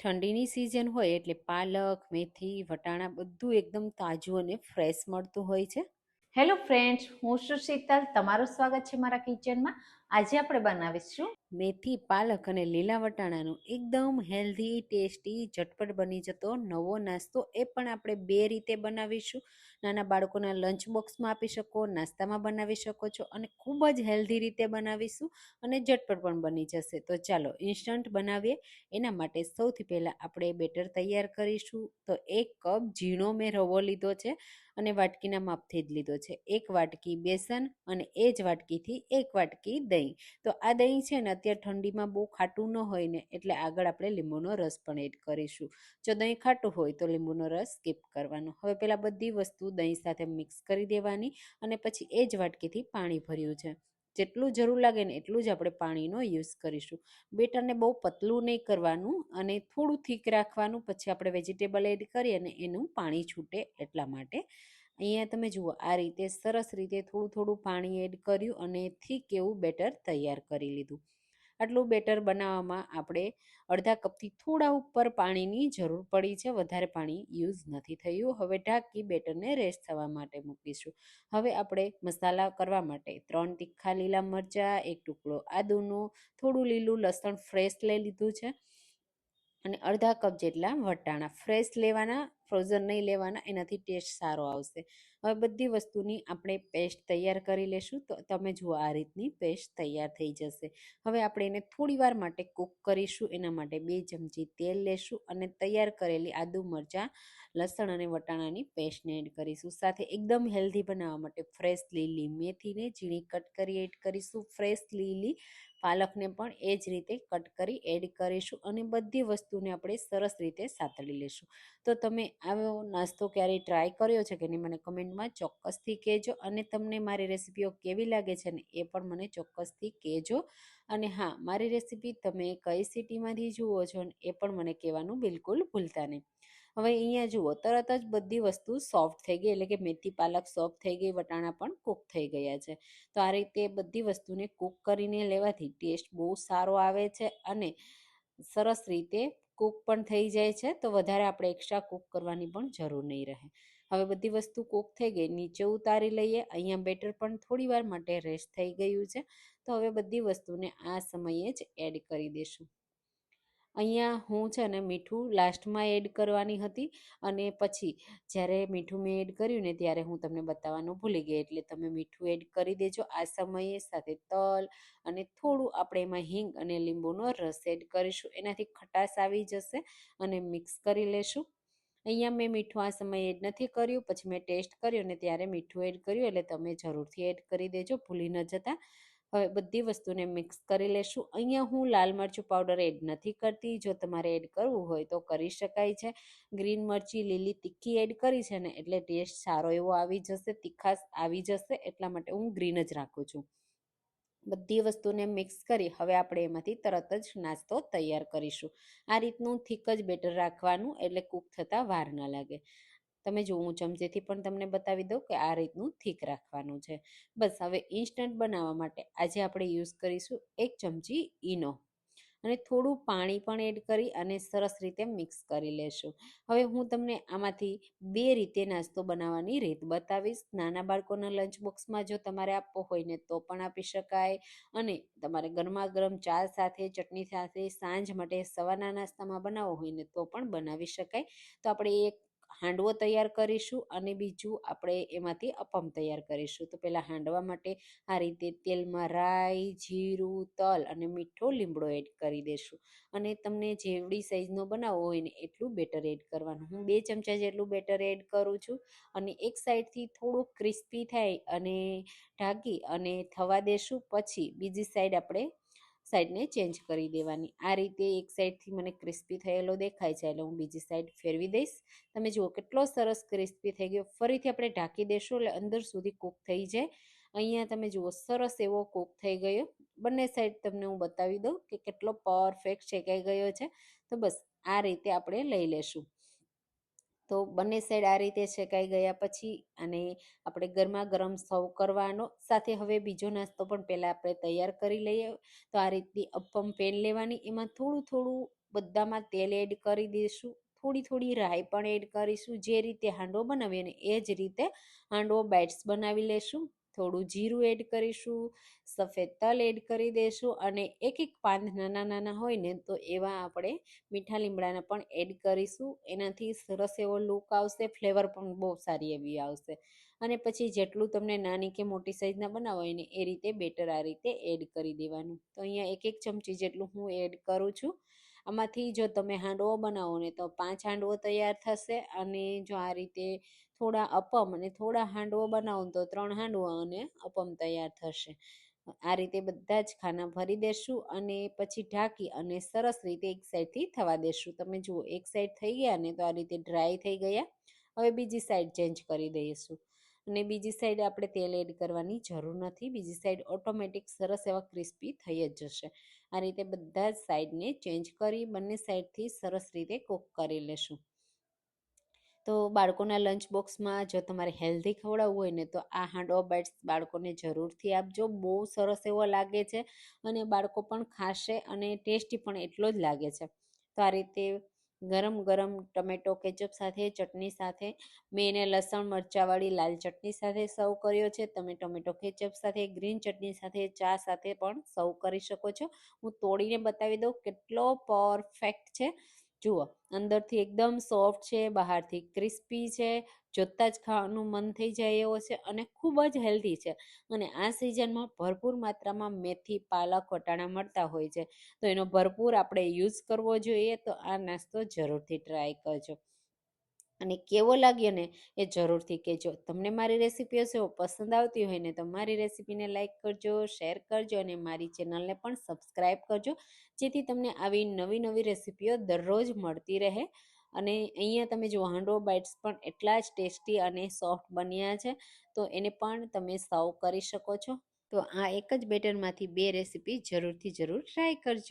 ઠંડીની સિઝન હોય એટલે પાલક, મેથી, વટાણા બધું એકદમ તાજું અને ફ્રેશ મળતું હોય છે. હેલો ફ્રેન્ડ્સ, હું છું શીતલ. તમારું સ્વાગત છે મારા કિચનમાં. આજે આપણે બનાવીશું મેથી, પાલક અને લીલા વટાણાનું એકદમ હેલ્ધી, ટેસ્ટી, ઝટપટ બની જતો નવો નાસ્તો. એ પણ આપણે બે રીતે બનાવીશું. નાના બાળકોના લંચ બોક્સમાં આપી શકો, નાસ્તામાં બનાવી શકો છો અને ખૂબ જ હેલ્ધી રીતે બનાવીશું અને ઝટપટ પણ બની જશે. તો ચાલો ઇન્સ્ટન્ટ બનાવીએ. એના માટે સૌથી પહેલાં આપણે બેટર તૈયાર કરીશું. તો 1 કપ ઝીણો મેં રવો લીધો છે અને વાટકીના માપથી જ લીધો છે. 1 વાટકી બેસન અને એ જ વાટકીથી 1 વાટકી દહીં. તો આ દહીં છે ને અત્યારે ઠંડીમાં બહુ ખાટું ન હોય ને, એટલે આગળ આપણે લીંબુનો રસ પણ એડ કરીશું. જો દહીં ખાટું હોય તો લીંબુનો રસ સ્કીપ કરવાનો. હવે પહેલાં બધી વસ્તુ દહીં સાથે મિક્સ કરી દેવાની અને પછી એ જ વાટકીથી પાણી ભર્યું છે. જેટલું જરૂર લાગે ને એટલું જ આપણે પાણીનો યુઝ કરીશું. બેટરને બહુ પતલું નહીં કરવાનું અને થોડું થીક રાખવાનું. પછી આપણે વેજીટેબલ એડ કરીએ અને એનું પાણી છૂટે એટલા માટે. અહીંયા તમે જુઓ આ રીતે સરસ રીતે થોડું થોડું પાણી એડ કર્યું અને થીક એવું બેટર તૈયાર કરી લીધું. આટલું બેટર બનાવવામાં આપણે અડધા કપથી થોડા ઉપર પાણીની જરૂર પડી છે. વધારે પાણી યુઝ નથી થયું. હવે ઢાંકી બેટરને રેસ્ટ થવા માટે મૂકીશું. હવે આપણે મસાલા કરવા માટે 3 તીખા લીલા મરચાં, 1 ટુકડો આદુનો, થોડું લીલું લસણ ફ્રેશ લઈ લીધું છે અને અડધા કપ જેટલા વટાણા ફ્રેશ લેવાના, ફ્રોઝન નહીં લેવાના, એનાથી ટેસ્ટ સારો આવશે. હવે બધી વસ્તુની આપણે પેસ્ટ તૈયાર કરી લેશું. તો તમે જુઓ આ રીતની પેસ્ટ તૈયાર થઈ જશે. હવે આપણે એને થોડી વાર માટે કૂક કરીશું. એના માટે 2 ચમચી તેલ લેશું અને તૈયાર કરેલી આદુ, મરચાં, લસણ અને વટાણાની પેસ્ટને એડ કરીશું. સાથે એકદમ હેલ્ધી બનાવવા માટે ફ્રેશ લીલી મેથીને ઝીણી કટ કરી એડ કરીશું. ફ્રેશ લીલી પાલકને પણ એ જ રીતે કટ કરી એડ કરીશું અને બધી વસ્તુને આપણે સરસ રીતે સાતળી લેશું. તો તમે આવો નાસ્તો ક્યારેય ટ્રાય કર્યો છે કે નહીં મને કમેન્ટમાં ચોક્કસથી કહેજો અને તમને મારી રેસિપીઓ કેવી લાગે છે ને એ પણ મને ચોક્કસથી કહેજો. અને હા, મારી રેસિપી તમે કઈ સિટીમાંથી જુઓ છો ને એ પણ મને કહેવાનું બિલકુલ ભૂલતા નહીં. હવે અહીંયા જુઓ તરત જ બધી વસ્તુ સોફ્ટ થઈ ગઈ, એટલે કે મેથી પાલક સોફ્ટ થઈ ગઈ, વટાણા પણ કૂક થઈ ગયા છે. તો આ રીતે બધી વસ્તુને કૂક કરીને લેવાથી ટેસ્ટ બહુ સારો આવે છે અને સરસ રીતે કૂક પણ થઈ જાય છે. તો વધારે આપણે એક્સ્ટ્રા કૂક કરવાની પણ જરૂર નહીં રહે. હવે બધી વસ્તુ કૂક થઈ ગઈ, નીચે ઉતારી લઈએ. અહીંયા બેટર પણ થોડી વાર માટે રેસ્ટ થઈ ગયું છે. તો હવે બધી વસ્તુને આ સમયે જ એડ કરી દઈશું. અહીંયા હું છે ને મીઠું લાસ્ટમાં એડ કરવાની હતી અને પછી જ્યારે મીઠું મેં એડ કર્યું ને ત્યારે હું તમને બતાવવાનું ભૂલી ગઈ, એટલે તમે મીઠું એડ કરી દેજો આ સમયે. સાથે તલ અને થોડું આપણે એમાં હિંગ અને લીંબુનો રસ એડ કરીશું. એનાથી ખટાશ આવી જશે અને મિક્સ કરી લેશું. અહીંયા મેં મીઠું આ સમયે એડ નથી કર્યું, પછી મેં ટેસ્ટ કર્યો ને ત્યારે મીઠું એડ કર્યું, એટલે તમે જરૂરથી એડ કરી દેજો, ભૂલી ન જતા. હવે બધી વસ્તુને મિક્સ કરી લેશું. અહીંયા હું લાલ મરચું પાવડર એડ નથી કરતી. જો તમારે એડ કરવું હોય તો કરી શકાય છે. ગ્રીન મરચી લીલી તીખી એડ કરી છે ને એટલે ટેસ્ટ સારો એવો આવી જશે, તીખાશ આવી જશે, એટલા માટે હું ગ્રીન જ રાખું છું. બધી વસ્તુને મિક્સ કરી હવે આપણે એમાંથી તરત જ નાસ્તો તૈયાર કરીશું. આ રીતનું થીક જ બેટર રાખવાનું, એટલે કૂક થતાં વાર ન લાગે. તમે જો હું ચમચીથી પણ તમને બતાવી દઉં કે આ રીતનું થીક રાખવાનું છે. બસ હવે ઇન્સ્ટન્ટ બનાવવા માટે આજે આપણે યુઝ કરીશું 1 ચમચી ઈનો અને થોડું પાણી પણ એડ કરી અને સરસ રીતે મિક્સ કરી લેશું. હવે હું તમને આમાંથી 2 રીતે નાસ્તો બનાવવાની રીત બતાવીશ. નાના બાળકોના લંચ બોક્સમાં જો તમારે આપવો હોય ને તો પણ આપી શકાય અને તમારે ગરમા ગરમ ચા સાથે, ચટણી સાથે, સાંજ માટે સવારના નાસ્તામાં બનાવવો હોય ને તો પણ બનાવી શકાય. તો આપણે એક હાંડવો તૈયાર કરીશું અને બીજું આપણે એમાંથી અપમ તૈયાર કરીશું. તો પહેલાં હાંડવા માટે આ રીતે તેલમાં રાઈ, જીરું, તલ અને મીઠો લીમડો એડ કરી દેશું અને તમને જેવડી સાઈઝનો બનાવવો હોય ને એટલું બેટર એડ કરવાનું. હું 2 ચમચા જેટલું બેટર એડ કરું છું અને એક સાઈડથી થોડું ક્રિસ્પી થાય અને ઢાંકી અને થવા દેશું. પછી બીજી સાઈડ આપણે સાઈડને ચેન્જ કરી દેવાની. આ રીતે એક સાઈડથી મને ક્રિસ્પી થયેલો દેખાય છે એટલે હું બીજી સાઈડ ફેરવી દઈશ. તમે જુઓ કેટલો સરસ ક્રિસ્પી થઈ ગયો. ફરીથી આપણે ઢાંકી દેશું એટલે અંદર સુધી કૂક થઈ જાય. અહીંયા તમે જુઓ સરસ એવો કૂક થઈ ગયો. બંને સાઈડ તમને હું બતાવી દઉં કે કેટલો પરફેક્ટ શેકાઈ ગયો છે. તો બસ આ રીતે આપણે લઈ લેશું. તો બંને સાઈડ આ રીતે શેકાઈ ગયા પછી અને આપણે ગરમા ગરમ સર્વ કરવાનો. સાથે હવે બીજો નાસ્તો પણ પહેલાં આપણે તૈયાર કરી લઈએ. તો આ રીતની અપમ પેન લેવાની, એમાં થોડું થોડું બધામાં તેલ એડ કરી દઈશું. થોડી થોડી રાઈ પણ એડ કરીશું. જે રીતે હાંડવો બનાવીએ ને એ જ રીતે હાંડવો બાઇટ્સ બનાવી લેશું. થોડું જીરું એડ કરીશું, સફેદ તલ એડ કરી દઈશું અને એક એક પાન નાના નાના હોય ને તો એવા આપણે મીઠા લીમડાના પણ એડ કરીશું. એનાથી સરસ એવો લુક આવશે, ફ્લેવર પણ બહુ સારી એવી આવશે. અને પછી જેટલું તમને નાની કે મોટી સાઈઝના બનાવવા હોય ને એ રીતે બેટર આ રીતે એડ કરી દેવાનું. તો અહીંયા એક ચમચી જેટલું હું એડ કરું છું. આમાંથી જો તમે હાંડવો બનાવો ને તો 5 હાંડવો તૈયાર થશે, અને જો આ રીતે થોડા અપમ અને થોડા હાંડવો બનાવો તો 3 હાંડવો અને અપમ તૈયાર થશે. આ રીતે બધા જ ખાના ભરી દેશું અને પછી ઢાંકી અને સરસ રીતે એક સાઈડથી થવા દેશું. તમે જુઓ એક સાઈડ થઈ ગયા ને તો આ રીતે ડ્રાય થઈ ગયા. હવે બીજી સાઈડ ચેન્જ કરી દઈશું અને બીજી સાઈડ આપણે તેલ એડ કરવાની જરૂર નથી. બીજી સાઈડ ઓટોમેટિક સરસ એવા ક્રિસ્પી થઈ જ જશે. આ રીતે બધા જ સાઈડને ચેન્જ કરી બંને સાઈડથી સરસ રીતે કૂક કરી લેશું. તો બાળકોના લંચ બોક્સમાં જો તમારે હેલ્ધી ખવડાવવું હોય ને તો આ હાંડવો બાઇટ્સ બાળકોને જરૂરથી આપજો. બહુ સરસ એવો લાગે છે અને બાળકો પણ ખાશે અને ટેસ્ટી પણ એટલો જ લાગે છે. તો આ રીતે ગરમ ગરમ ટમેટો કેચઅપ સાથે, ચટણી સાથે, મેં એને લસણ મરચાંવાળી લાલ ચટણી સાથે સર્વ કર્યો છે. તમે ટમેટો કેચઅપ સાથે, ગ્રીન ચટણી સાથે, ચા સાથે પણ સર્વ કરી શકો છો. હું તોડીને બતાવી દઉં કેટલો પરફેક્ટ છે. જુઓ, અંદરથી એકદમ સોફ્ટ છે, બહારથી ક્રિસ્પી છે, જોતાં જ ખાવાનું મન થઈ જાય એવો છે અને ખૂબ જ હેલ્ધી છે. અને આ સિઝનમાં ભરપૂર માત્રામાં મેથી, પાલક, વટાણા મળતા હોય છે, તો એનો ભરપૂર આપણે યુઝ કરવો જોઈએ. તો આ નાસ્તો જરૂરથી ટ્રાય કરજો અને કેવો લાગ્યો ને એ જરૂરથી કહેજો. તમને મારી રેસીપીઓ જો પસંદ આવતી હોય ને તો મારી રેસીપીને લાઇક કરજો, શેર કરજો અને મારી ચેનલને પણ સબસ્ક્રાઈબ કરજો, જેથી તમને આવી નવી નવી રેસીપીઓ દરરોજ મળતી રહે. અને અહીંયા તમે જો હાંડવો બાઇટ્સ પણ એટલા જ ટેસ્ટી અને સોફ્ટ બન્યા છે, તો એને પણ તમે સર્વ કરી શકો છો. તો આ એક જ બેટરમાંથી 2 રેસીપી જરૂર ટ્રાય કરજો.